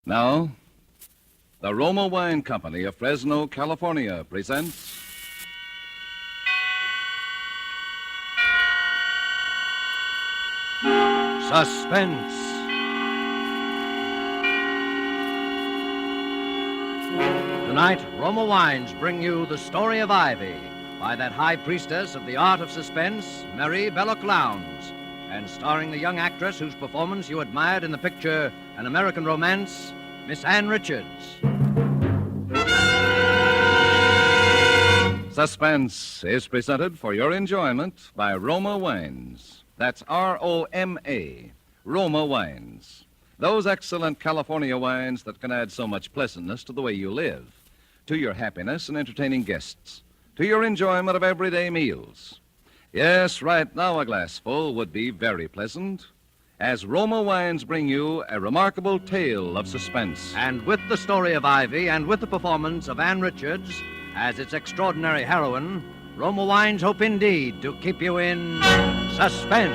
Now, the Roma Wine Company of Fresno, California presents Suspense. Tonight, Roma Wines bring you The Story of Ivy by that high priestess of the art of suspense, Mary Belloc Lowndes, and starring the young actress whose performance you admired in the picture An American Romance, Miss Ann Richards. Suspense is presented for your enjoyment by Roma Wines. That's R-O-M-A, Roma Wines. Those excellent California wines that can add so much pleasantness to the way you live, to your happiness in entertaining guests, to your enjoyment of everyday meals. Yes, right now a glassful would be very pleasant, as Roma Wines bring you a remarkable tale of suspense. And with The Story of Ivy and with the performance of Ann Richards as its extraordinary heroine, Roma Wines hope indeed to keep you in suspense.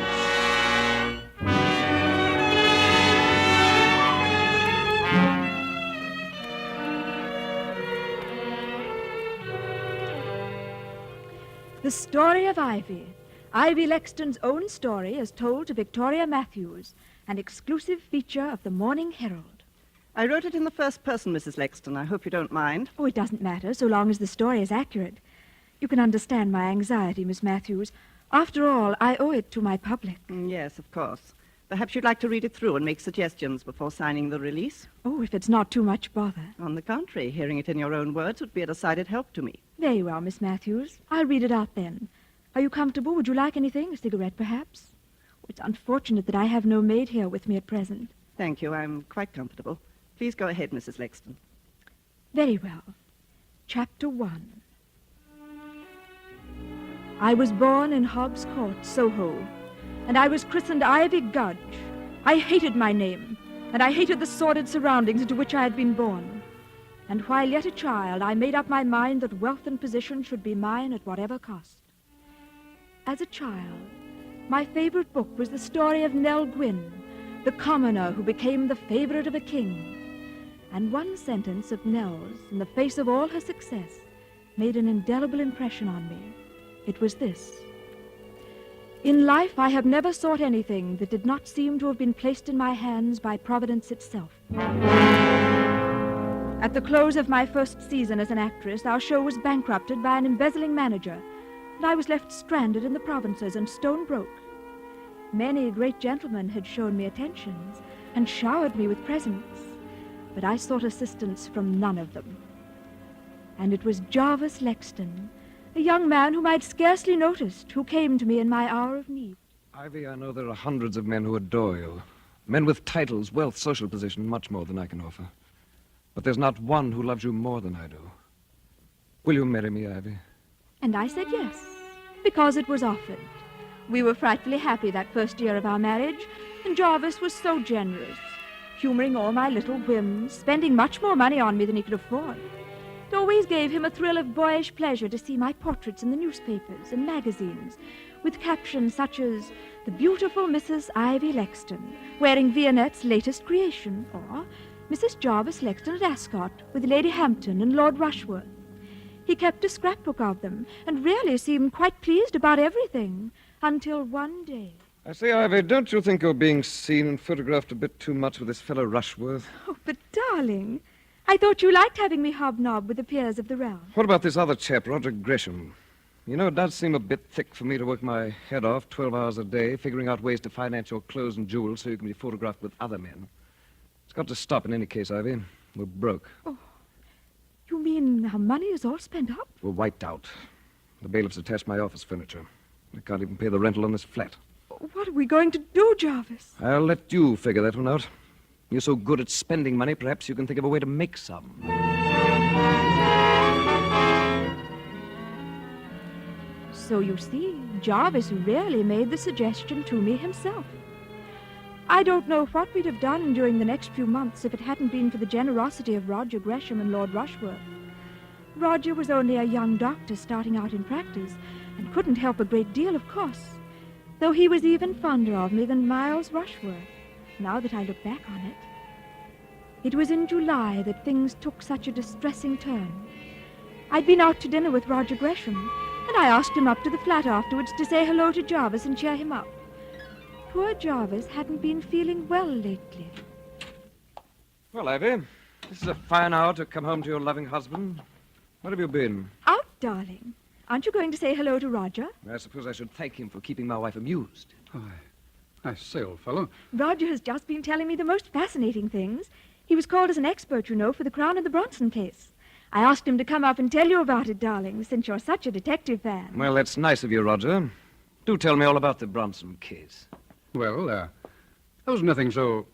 The Story of Ivy. Ivy Lexton's own story as told to Victoria Matthews, an exclusive feature of the Morning Herald. I wrote it in the first person, Mrs. Lexton. I hope you don't mind. Oh, it doesn't matter, so long as the story is accurate. You can understand my anxiety, Miss Matthews. After all, I owe it to my public. Yes, of course. Perhaps you'd like to read it through and make suggestions before signing the release? Oh, if it's not too much bother. On the contrary, hearing it in your own words would be a decided help to me. Very well, Miss Matthews. I'll read it out then. Are you comfortable? Would you like anything? A cigarette, perhaps? It's unfortunate that I have no maid here with me at present. Thank you. I'm quite comfortable. Please go ahead, Mrs. Lexton. Very well. Chapter 1. I was born in Hobbs Court, Soho, and I was christened Ivy Gudge. I hated my name, and I hated the sordid surroundings into which I had been born. And while yet a child, I made up my mind that wealth and position should be mine at whatever cost. As a child, my favorite book was the story of Nell Gwynn, the commoner who became the favorite of a king. And one sentence of Nell's, in the face of all her success, made an indelible impression on me. It was this: in life, I have never sought anything that did not seem to have been placed in my hands by Providence itself. At the close of my first season as an actress, our show was bankrupted by an embezzling manager, and I was left stranded in the provinces and stone broke. Many great gentlemen had shown me attentions and showered me with presents, but I sought assistance from none of them. And it was Jarvis Lexton, a young man whom I'd scarcely noticed, who came to me in my hour of need. Ivy, I know there are hundreds of men who adore you. Men with titles, wealth, social position, much more than I can offer. But there's not one who loves you more than I do. Will you marry me, Ivy? And I said yes, because it was offered. We were frightfully happy that first year of our marriage, and Jarvis was so generous, humoring all my little whims, spending much more money on me than he could afford. It always gave him a thrill of boyish pleasure to see my portraits in the newspapers and magazines, with captions such as, "The beautiful Mrs. Ivy Lexton, wearing Vionette's latest creation," or "Mrs. Jarvis Lexton at Ascot, with Lady Hampton and Lord Rushworth." He kept a scrapbook of them, and really seemed quite pleased about everything, until one day. I say, Ivy, don't you think you're being seen and photographed a bit too much with this fellow Rushworth? Oh, but darling, I thought you liked having me hobnob with the peers of the realm. What about this other chap, Roderick Gresham? You know, it does seem a bit thick for me to work my head off 12 hours a day, figuring out ways to finance your clothes and jewels so you can be photographed with other men. It's got to stop in any case, Ivy. We're broke. Oh, you mean our money is all spent up? We're wiped out. The bailiffs attached my office furniture. I can't even pay the rental on this flat. What are we going to do, Jarvis? I'll let you figure that one out. You're so good at spending money, perhaps you can think of a way to make some. So you see, Jarvis really made the suggestion to me himself. I don't know what we'd have done during the next few months if it hadn't been for the generosity of Roger Gresham and Lord Rushworth. Roger was only a young doctor starting out in practice and couldn't help a great deal, of course, though he was even fonder of me than Miles Rushworth, now that I look back on it. It was in July that things took such a distressing turn. I'd been out to dinner with Roger Gresham, and I asked him up to the flat afterwards to say hello to Jarvis and cheer him up. Poor Jarvis hadn't been feeling well lately. Well, Ivy, this is a fine hour to come home to your loving husband. Where have you been? Out, darling. Aren't you going to say hello to Roger? I suppose I should thank him for keeping my wife amused. I say, old fellow. Roger has just been telling me the most fascinating things. He was called as an expert, you know, for the Crown and the Bronson case. I asked him to come up and tell you about it, darling, since you're such a detective fan. Well, that's nice of you, Roger. Do tell me all about the Bronson case. Well, there was nothing so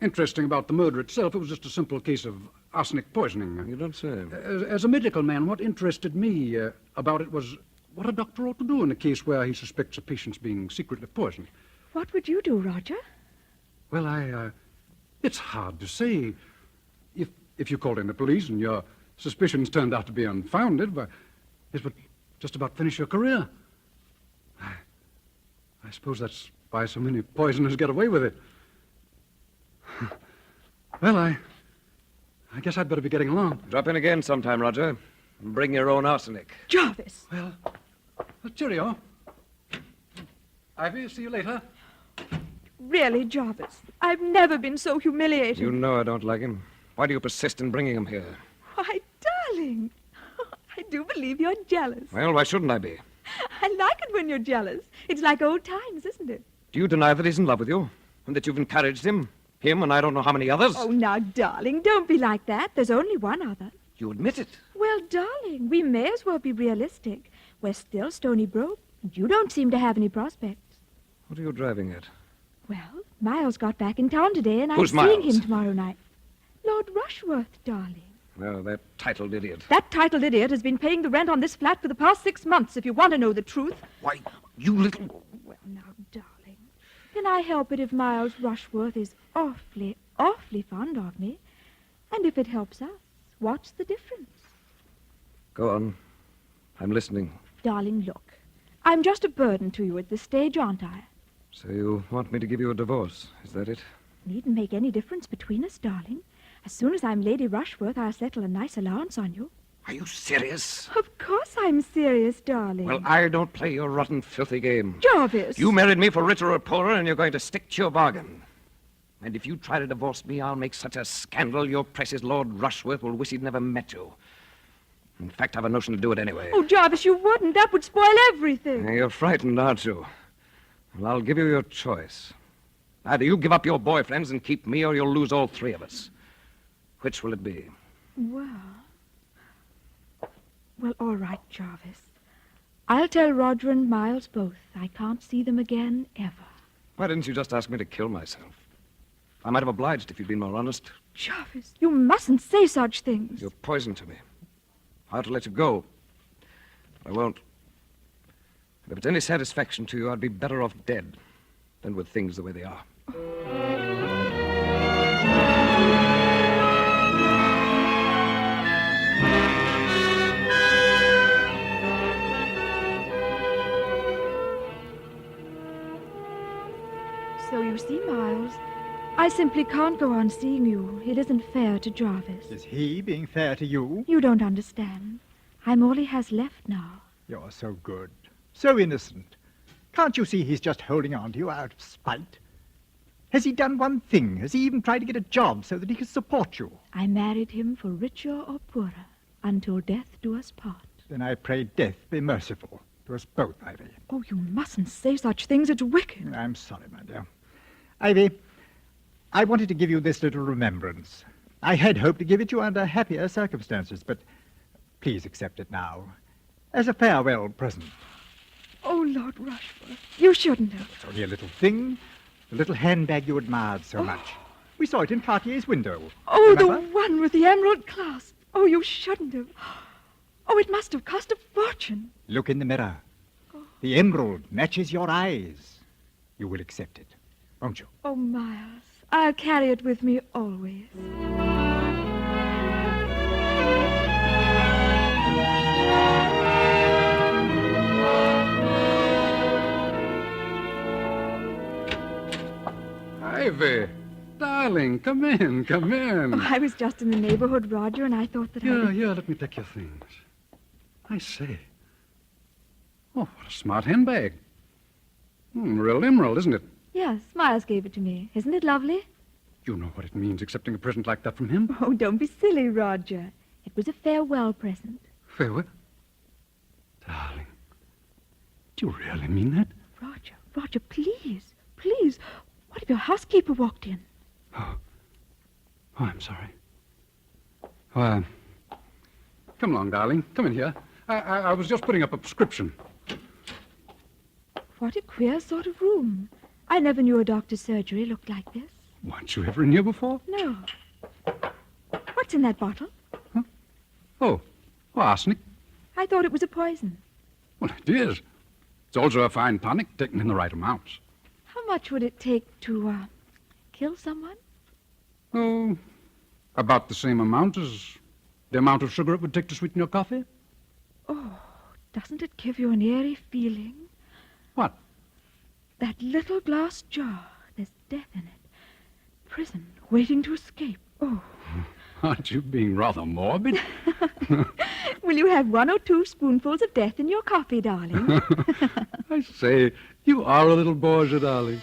interesting about the murder itself. It was just a simple case of arsenic poisoning. You don't say. As a medical man, what interested me about it was what a doctor ought to do in a case where he suspects a patient's being secretly poisoned. What would you do, Roger? Well, it's hard to say. If you called in the police and your suspicions turned out to be unfounded, but it would just about finish your career. I suppose that's why so many poisoners get away with it. Well, I guess I'd better be getting along. Drop in again sometime, Roger. And bring your own arsenic. Jarvis! Well, cheerio. Ivy, see you later. Really, Jarvis, I've never been so humiliated. You know I don't like him. Why do you persist in bringing him here? Why, darling, I do believe you're jealous. Well, why shouldn't I be? I like it when you're jealous. It's like old times, isn't it? Do you deny that he's in love with you? And that you've encouraged him? Him and I don't know how many others? Oh, now, darling, don't be like that. There's only one other. You admit it. Well, darling, we may as well be realistic. We're still Stony Brook, and you don't seem to have any prospects. What are you driving at? Well, Miles got back in town today, and I'm Who's seeing Miles? him tomorrow night. Lord Rushworth, darling. Oh, that titled idiot. That titled idiot has been paying the rent on this flat for the past 6 months, if you want to know the truth. Why, you little... Well, now, darling, can I help it if Miles Rushworth is awfully, awfully fond of me? And if it helps us, what's the difference? Go on. I'm listening. Darling, look, I'm just a burden to you at this stage, aren't I? So you want me to give you a divorce, is that it? Needn't make any difference between us, darling. As soon as I'm Lady Rushworth, I'll settle a nice allowance on you. Are you serious? Of course I'm serious, darling. Well, I don't play your rotten, filthy game. Jarvis! You married me for richer or poorer, and you're going to stick to your bargain. And if you try to divorce me, I'll make such a scandal your precious Lord Rushworth will wish he'd never met you. In fact, I've a notion to do it anyway. Oh, Jarvis, you wouldn't. That would spoil everything. You're frightened, aren't you? Well, I'll give you your choice. Either you give up your boyfriends and keep me, or you'll lose all three of us. Which will it be? Well, all right, Jarvis. I'll tell Roger and Miles both. I can't see them again, ever. Why didn't you just ask me to kill myself? I might have obliged if you'd been more honest. Jarvis, you mustn't say such things. You're poison to me. I ought to let you go. But I won't. If it's any satisfaction to you, I'd be better off dead than with things the way they are. So you see, Miles, I simply can't go on seeing you. It isn't fair to Jarvis. Is he being fair to you? You don't understand. I'm all he has left now. You're so good, so innocent. Can't you see he's just holding on to you out of spite? Has he done one thing? Has he even tried to get a job so that he can support you? I married him for richer or poorer, until death do us part. Then I pray death be merciful to us both, Ivy. Oh, you mustn't say such things. It's wicked. I'm sorry, my dear. Ivy, I wanted to give you this little remembrance. I had hoped to give it you under happier circumstances, but please accept it now as a farewell present. Oh, Lord Rushworth, you shouldn't have. It's only a little thing, the little handbag you admired so much. We saw it in Cartier's window. Oh, Remember? the one with the emerald clasp. Oh, you shouldn't have. Oh, it must have cost a fortune. Look in the mirror. The emerald matches your eyes. You will accept it, won't you? Oh, Miles, I'll carry it with me always. Ivy, darling, come in, come in. Oh, I was just in the neighborhood, Roger, and I thought that Yeah, let me take your things. I say. Oh, what a smart handbag. Real emerald, isn't it? Yes, Miles gave it to me. Isn't it lovely? You know what it means accepting a present like that from him? Oh, don't be silly, Roger. It was a farewell present. Farewell? Darling, do you really mean that? Roger, please. What if your housekeeper walked in? Oh, I'm sorry. Oh, come along, darling. Come in here. I was just putting up a prescription. What a queer sort of room. I never knew a doctor's surgery looked like this. Weren't you ever in here before? No. What's in that bottle? Huh? Oh, arsenic. I thought it was a poison. Well, it is. It's also a fine tonic taken in the right amounts. How much would it take to, kill someone? Oh, about the same amount as the amount of sugar it would take to sweeten your coffee. Oh, doesn't it give you an eerie feeling? What? That little glass jar. There's death in it. Prison, waiting to escape. Oh. Aren't you being rather morbid? Will you have 1 or 2 spoonfuls of death in your coffee, darling? I say, you are a little Borgia, darling.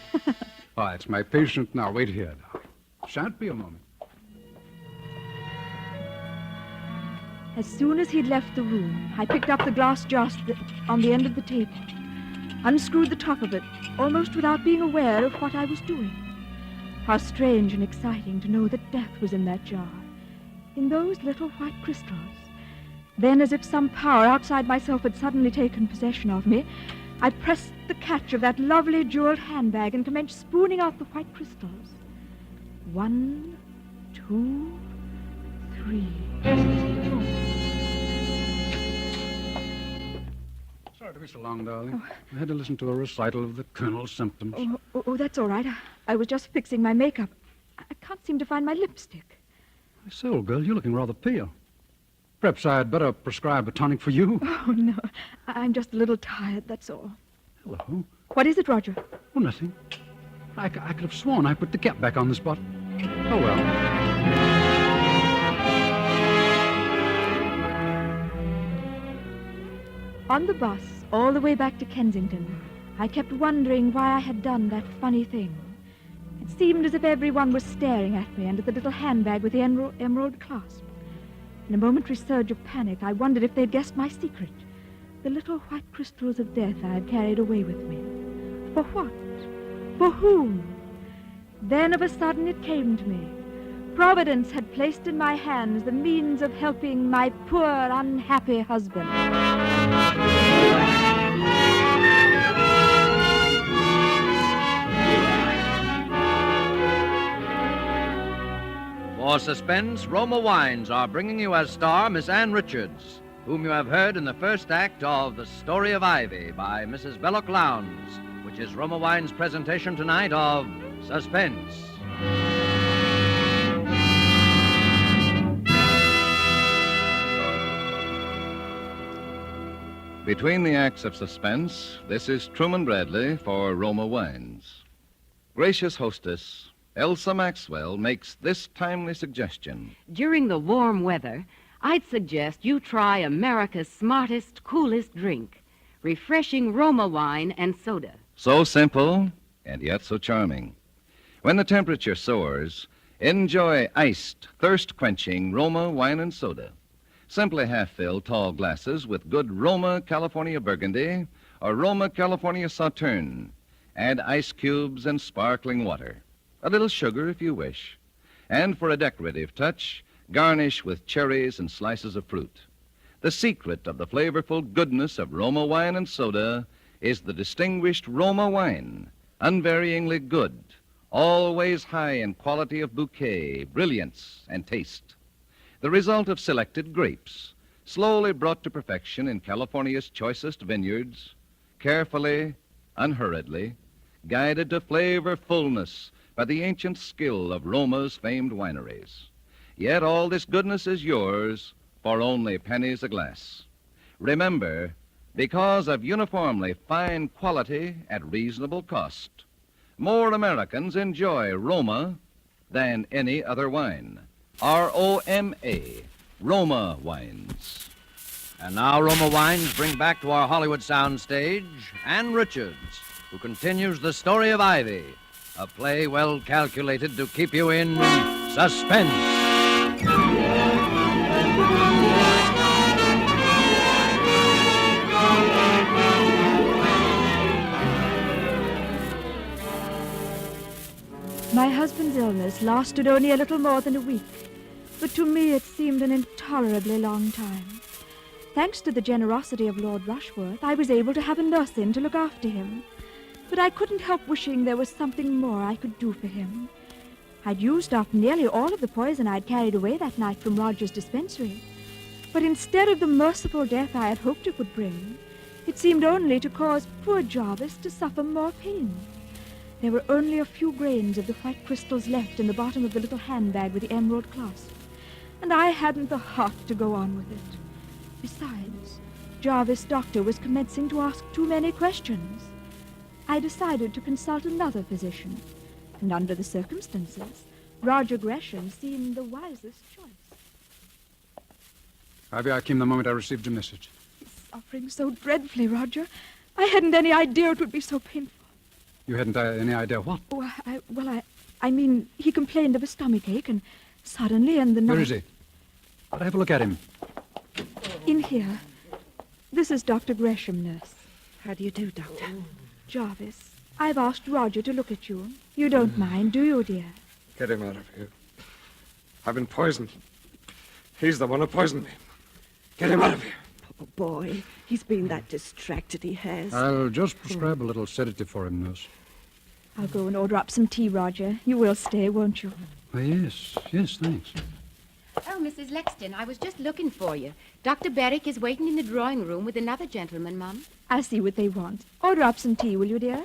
Oh, it's my patient now. Wait here, darling. Shan't be a moment. As soon as he'd left the room, I picked up the glass jar on the end of the table, unscrewed the top of it, almost without being aware of what I was doing. How strange and exciting to know that death was in that jar, in those little white crystals. Then, as if some power outside myself had suddenly taken possession of me, I pressed the catch of that lovely jeweled handbag and commenced spooning out the white crystals. 1, 2, 3. Sorry to be so long, darling. I had to listen to a recital of the Colonel's symptoms. Oh, that's all right. I was just fixing my makeup. I can't seem to find my lipstick. I say, old girl, you're looking rather pale. Perhaps I'd better prescribe a tonic for you. Oh, no. I'm just a little tired, that's all. Hello. What is it, Roger? Oh, nothing. I could have sworn I put the cap back on this bottle. Oh, well. On the bus, all the way back to Kensington, I kept wondering why I had done that funny thing. It seemed as if everyone was staring at me and at the little handbag with the emerald clasp. In a momentary surge of panic, I wondered if they'd guessed my secret. The little white crystals of death I had carried away with me. For what? For whom? Then of a sudden it came to me. Providence had placed in my hands the means of helping my poor, unhappy husband. For Suspense, Roma Wines are bringing you as star Miss Ann Richards, whom you have heard in the first act of The Story of Ivy by Mrs. Belloc Lowndes, which is Roma Wines' presentation tonight of Suspense. Between the acts of Suspense, this is Truman Bradley for Roma Wines. Gracious hostess, Elsa Maxwell makes this timely suggestion. During the warm weather, I'd suggest you try America's smartest, coolest drink, refreshing Roma wine and soda. So simple, and yet so charming. When the temperature soars, enjoy iced, thirst-quenching Roma wine and soda. Simply half-fill tall glasses with good Roma California Burgundy or Roma California Sauterne. Add ice cubes and sparkling water. A little sugar if you wish. And for a decorative touch, garnish with cherries and slices of fruit. The secret of the flavorful goodness of Roma wine and soda is the distinguished Roma wine, unvaryingly good, always high in quality of bouquet, brilliance, and taste. The result of selected grapes, slowly brought to perfection in California's choicest vineyards, carefully, unhurriedly, guided to flavor fullness by the ancient skill of Roma's famed wineries. Yet all this goodness is yours for only pennies a glass. Remember, because of uniformly fine quality at reasonable cost, more Americans enjoy Roma than any other wine. R-O-M-A, Roma Wines. And now Roma Wines bring back to our Hollywood soundstage Ann Richards, who continues the story of Ivy, a play well calculated to keep you in suspense. My husband's illness lasted only a little more than a week, but to me it seemed an intolerably long time. Thanks to the generosity of Lord Rushworth, I was able to have a nurse in to look after him. But I couldn't help wishing there was something more I could do for him. I'd used up nearly all of the poison I'd carried away that night from Roger's dispensary. But instead of the merciful death I had hoped it would bring, it seemed only to cause poor Jarvis to suffer more pain. There were only a few grains of the white crystals left in the bottom of the little handbag with the emerald clasp, and I hadn't the heart to go on with it. Besides, Jarvis' doctor was commencing to ask too many questions. I decided to consult another physician, and under the circumstances, Roger Gresham seemed the wisest choice. Ivy, I came the moment I received your message. He's suffering so dreadfully, Roger. I hadn't any idea it would be so painful. You hadn't any idea what? Oh, I mean, he complained of a stomachache, and suddenly in the night... Where is he? I'll have a look at him. In here. This is Dr. Gresham, nurse. How do you do, Doctor? Jarvis, I've asked Roger to look at you. You don't mind, do you, dear? Get him out of here. I've been poisoned. He's the one who poisoned me. Get him out of here. Poor boy. He's been that distracted, he has. I'll just prescribe a little sedative for him, nurse. I'll go and order up some tea, Roger. You will stay, won't you? Oh, yes, thanks. Oh, Mrs. Lexton, I was just looking for you. Dr. Berwick is waiting in the drawing room with another gentleman, Mum. I'll see what they want. Order up some tea, will you, dear?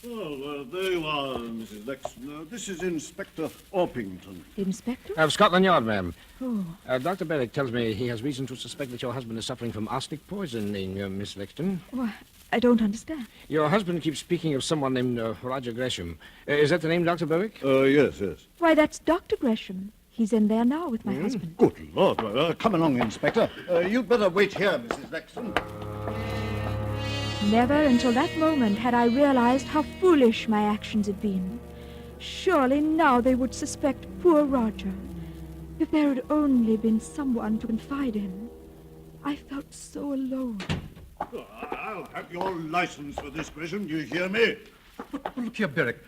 Well, there you are, Mrs. Lexton. This is Inspector Orpington. Inspector? Of Scotland Yard, ma'am. Oh. Dr. Berwick tells me he has reason to suspect that your husband is suffering from arsenic poisoning, Miss Lexton. Well, I don't understand. Your husband keeps speaking of someone named Roger Gresham. Is that the name, Dr. Berwick? Yes. Why, that's Dr. Gresham. He's in there now with my husband. Good Lord. Come along, Inspector. You'd better wait here, Mrs. Lexton. Never until that moment had I realized how foolish my actions had been. Surely now they would suspect poor Roger. If there had only been someone to confide in. I felt so alone. I'll have your license for this, Gresham. Do you hear me? But look here, Berwick.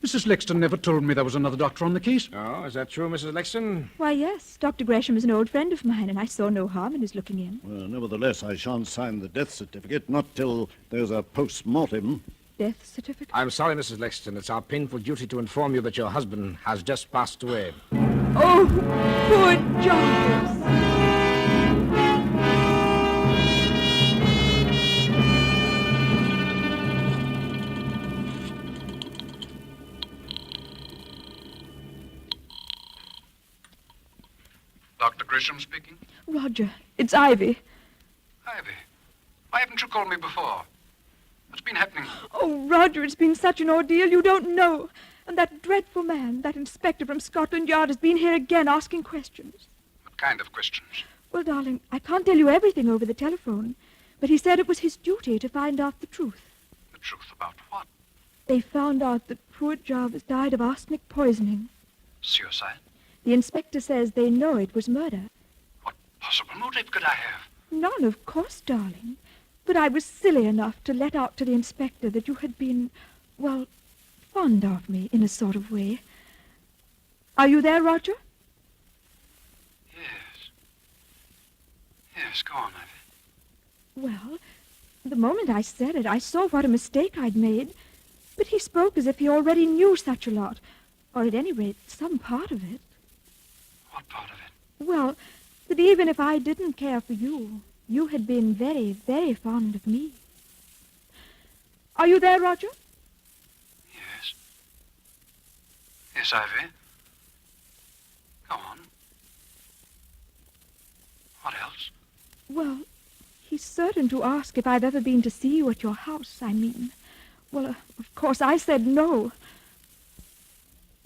Mrs. Lexton never told me there was another doctor on the case. Oh, is that true, Mrs. Lexton? Why, yes. Dr. Gresham is an old friend of mine, and I saw no harm in his looking in. Well, nevertheless, I shan't sign the death certificate, not till there's a post-mortem. Death certificate? I'm sorry, Mrs. Lexton. It's our painful duty to inform you that your husband has just passed away. Oh, poor Jarvis. Dr. Gresham speaking. Roger, it's Ivy. Ivy, why haven't you called me before? What's been happening? Oh, Roger, it's been such an ordeal you don't know. And that dreadful man, that inspector from Scotland Yard, has been here again asking questions. What kind of questions? Well, darling, I can't tell you everything over the telephone, but he said it was his duty to find out the truth. The truth about what? They found out that poor Jarvis died of arsenic poisoning. Suicide? The inspector says they know it was murder. What possible motive could I have? None, of course, darling. But I was silly enough to let out to the inspector that you had been, well, fond of me in a sort of way. Are you there, Roger? Yes. Yes, go on, Ivy. Well, the moment I said it, I saw what a mistake I'd made. But he spoke as if he already knew such a lot, or at any rate, some part of it. What part of it? Well, that even if I didn't care for you, you had been very, very fond of me. Are you there, Roger? Yes. Yes, Ivy. Go on. What else? Well, he's certain to ask if I've ever been to see you at your house, I mean. Well, of course, I said no.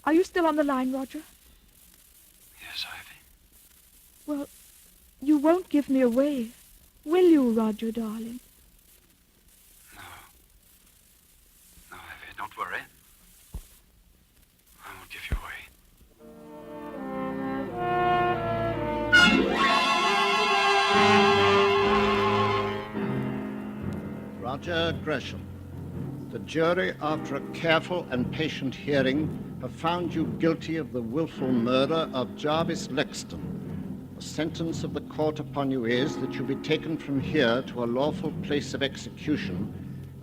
Are you still on the line, Roger? Yes, Ivy. Well, you won't give me away, will you, Roger, darling? No. No, Ivy, don't worry. I won't give you away. Roger Gresham, the jury, after a careful and patient hearing, have found you guilty of the willful murder of Jarvis Lexton. The sentence of the court upon you is that you be taken from here to a lawful place of execution,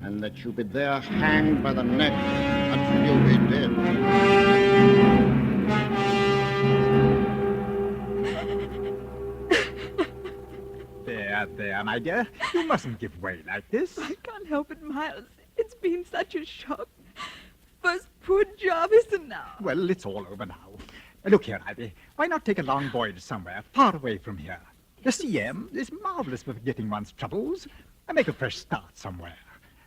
and that you be there hanged by the neck until you be dead. There, my dear. You mustn't give way like this. I can't help it, Miles. It's been such a shock. First poor Jarvis and now. Well, it's all over now. Look here, Ivy. Why not take a long voyage somewhere, far away from here? The CM is marvelous for forgetting one's troubles. And make a fresh start somewhere.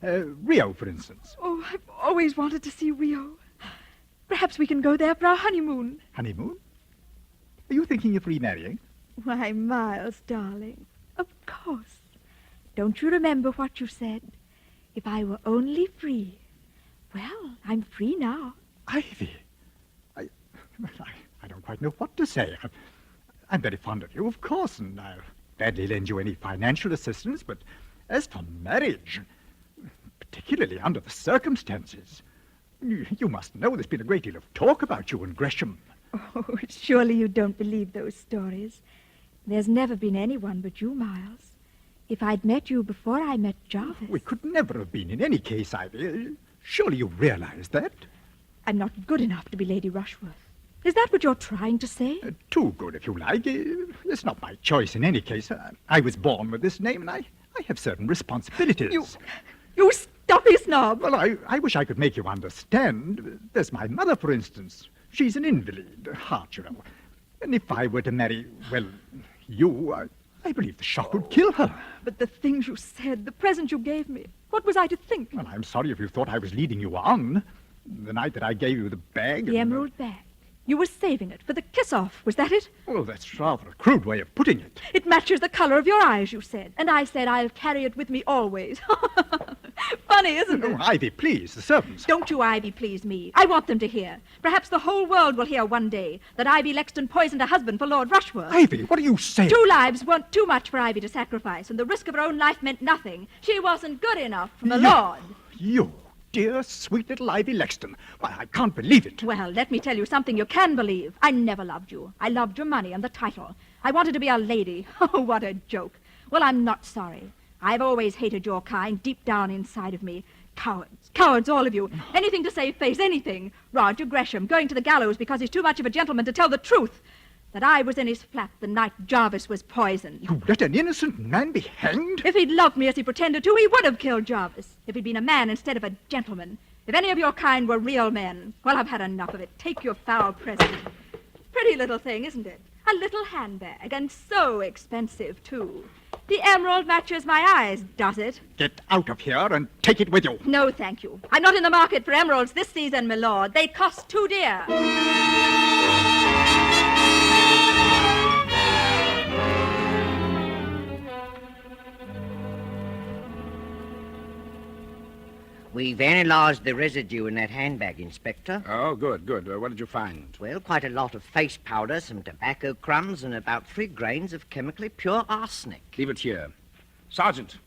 Rio, for instance. Oh, I've always wanted to see Rio. Perhaps we can go there for our honeymoon. Honeymoon? Are you thinking of remarrying? Why, Miles, darling, of course. Don't you remember what you said? If I were only free. Well, I'm free now. Ivy, I don't quite know what to say. I'm very fond of you, of course, and I'll gladly lend you any financial assistance, but as for marriage, particularly under the circumstances, you must know there's been a great deal of talk about you and Gresham. Oh, surely you don't believe those stories. There's never been anyone but you, Miles. If I'd met you before I met Jarvis... We could never have been in any case, Ivy. Surely you realize that? I'm not good enough to be Lady Rushworth. Is that what you're trying to say? Too good, if you like. It's not my choice in any case. I was born with this name, and I have certain responsibilities. You stuffy snob! Well, I wish I could make you understand. There's my mother, for instance. She's an invalid, heart, you know. And if I were to marry, well, you, I believe the shock would kill her. But the things you said, the present you gave me, what was I to think? Well, I'm sorry if you thought I was leading you on. The night that I gave you the bag... The emerald bag. You were saving it for the kiss-off, was that it? Well, that's rather a crude way of putting it. It matches the color of your eyes, you said. And I said I'll carry it with me always. Funny, isn't it? Oh, Ivy, please, the servants. Don't you, Ivy, please me. I want them to hear. Perhaps the whole world will hear one day that Ivy Lexton poisoned a husband for Lord Rushworth. Ivy, what are you saying? 2 lives weren't too much for Ivy to sacrifice, and the risk of her own life meant nothing. She wasn't good enough for my lord. You, dear, sweet little Ivy Lexton. Why, I can't believe it. Well, let me tell you something you can believe. I never loved you. I loved your money and the title. I wanted to be a lady. Oh, what a joke. Well, I'm not sorry. I've always hated your kind deep down inside of me. Cowards. Cowards, all of you. Anything to save face, anything. Roger Gresham going to the gallows because he's too much of a gentleman to tell the truth. That I was in his flat the night Jarvis was poisoned. You let an innocent man be hanged? If he'd loved me as he pretended to, he would have killed Jarvis. If he'd been a man instead of a gentleman. If any of your kind were real men. Well, I've had enough of it. Take your foul present. Pretty little thing, isn't it? A little handbag, and so expensive, too. The emerald matches my eyes, does it? Get out of here and take it with you. No, thank you. I'm not in the market for emeralds this season, my lord. They cost too dear. We've analysed the residue in that handbag, Inspector. Oh, good, good. What did you find? Well, quite a lot of face powder, some tobacco crumbs, and about 3 grains of chemically pure arsenic. Leave it here. Sergeant,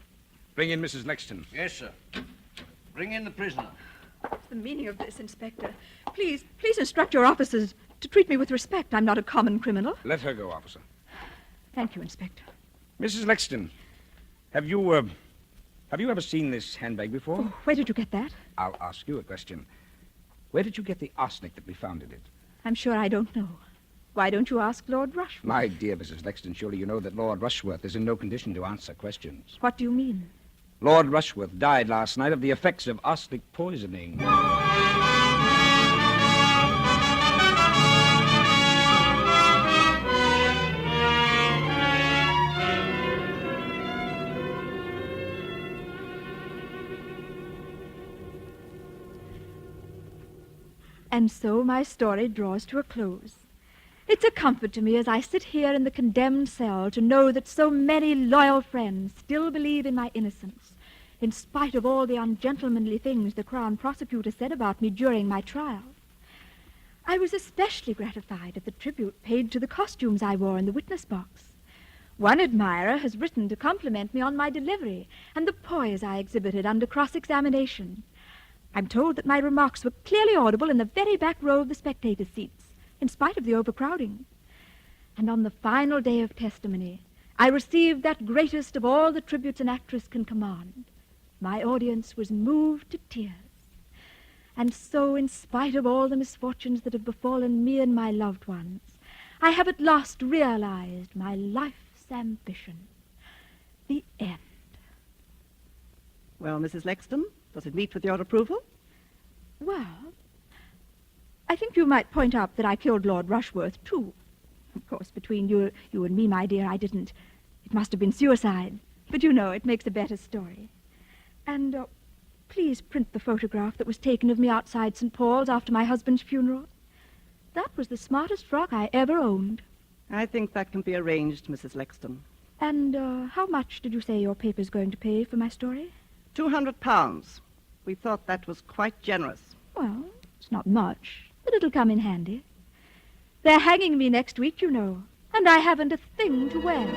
bring in Mrs. Lexton. Yes, sir. Bring in the prisoner. What's the meaning of this, Inspector? Please instruct your officers to treat me with respect. I'm not a common criminal. Let her go, officer. Thank you, Inspector. Mrs. Lexton, have you ever seen this handbag before? Oh, where did you get that? I'll ask you a question. Where did you get the arsenic that we found in it? I'm sure I don't know. Why don't you ask Lord Rushworth? My dear Mrs. Lexton, surely you know that Lord Rushworth is in no condition to answer questions. What do you mean? Lord Rushworth died last night of the effects of arsenic poisoning. And so my story draws to a close. It's a comfort to me as I sit here in the condemned cell to know that so many loyal friends still believe in my innocence, in spite of all the ungentlemanly things the Crown Prosecutor said about me during my trial. I was especially gratified at the tribute paid to the costumes I wore in the witness box. One admirer has written to compliment me on my delivery and the poise I exhibited under cross-examination. I'm told that my remarks were clearly audible in the very back row of the spectator seats, in spite of the overcrowding. And on the final day of testimony, I received that greatest of all the tributes an actress can command. My audience was moved to tears. And so, in spite of all the misfortunes that have befallen me and my loved ones, I have at last realized my life's ambition. The end. Well, Mrs. Lexton, does it meet with your approval? Well, I think you might point out that I killed Lord Rushworth, too. Of course, between you and me, my dear, I didn't. It must have been suicide. But you know, it makes a better story. And please print the photograph that was taken of me outside St. Paul's after my husband's funeral. That was the smartest frock I ever owned. I think that can be arranged, Mrs. Lexton. And how much did you say your paper's going to pay for my story? £200. We thought that was quite generous. Well, it's not much, but it'll come in handy. They're hanging me next week, you know, and I haven't a thing to wear.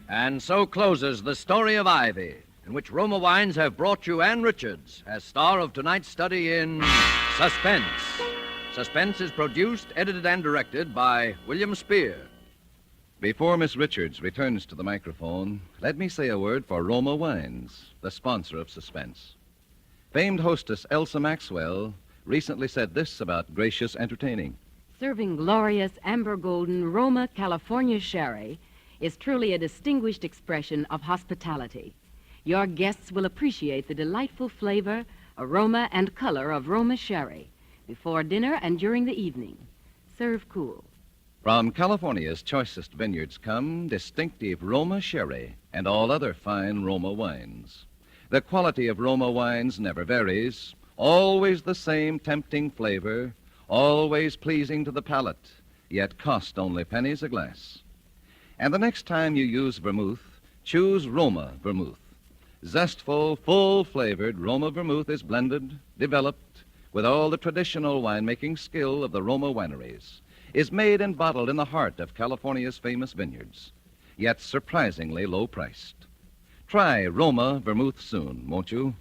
And so closes the story of Ivy, in which Roma Wines have brought you Ann Richards as star of tonight's study in Suspense. Suspense is produced, edited, and directed by William Spear. Before Miss Richards returns to the microphone, let me say a word for Roma Wines, the sponsor of Suspense. Famed hostess Elsa Maxwell recently said this about gracious entertaining. Serving glorious amber golden Roma California sherry is truly a distinguished expression of hospitality. Your guests will appreciate the delightful flavor, aroma, and color of Roma sherry before dinner and during the evening. Serve cool. From California's choicest vineyards come distinctive Roma sherry and all other fine Roma wines. The quality of Roma wines never varies, always the same tempting flavor, always pleasing to the palate, yet cost only pennies a glass. And the next time you use vermouth, choose Roma vermouth. Zestful, full-flavored Roma vermouth is blended, developed, with all the traditional winemaking skill of the Roma wineries, is made and bottled in the heart of California's famous vineyards, yet surprisingly low-priced. Try Roma vermouth soon, won't you?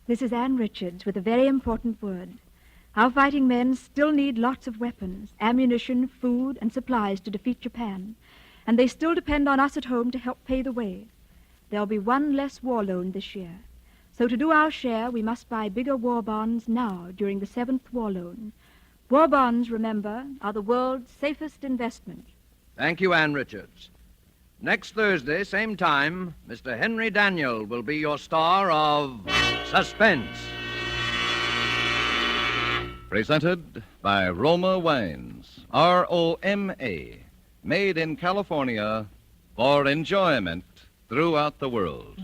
This is Ann Richards with a very important word. Our fighting men still need lots of weapons, ammunition, food, and supplies to defeat Japan. And they still depend on us at home to help pay the way. There'll be one less war loan this year. So to do our share, we must buy bigger war bonds now during the 7th war loan. War bonds, remember, are the world's safest investment. Thank you, Ann Richards. Next Thursday, same time, Mr. Henry Daniel will be your star of Suspense. Presented by Roma Wines, R-O-M-A, made in California for enjoyment throughout the world.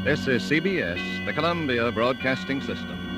This is CBS, the Columbia Broadcasting System.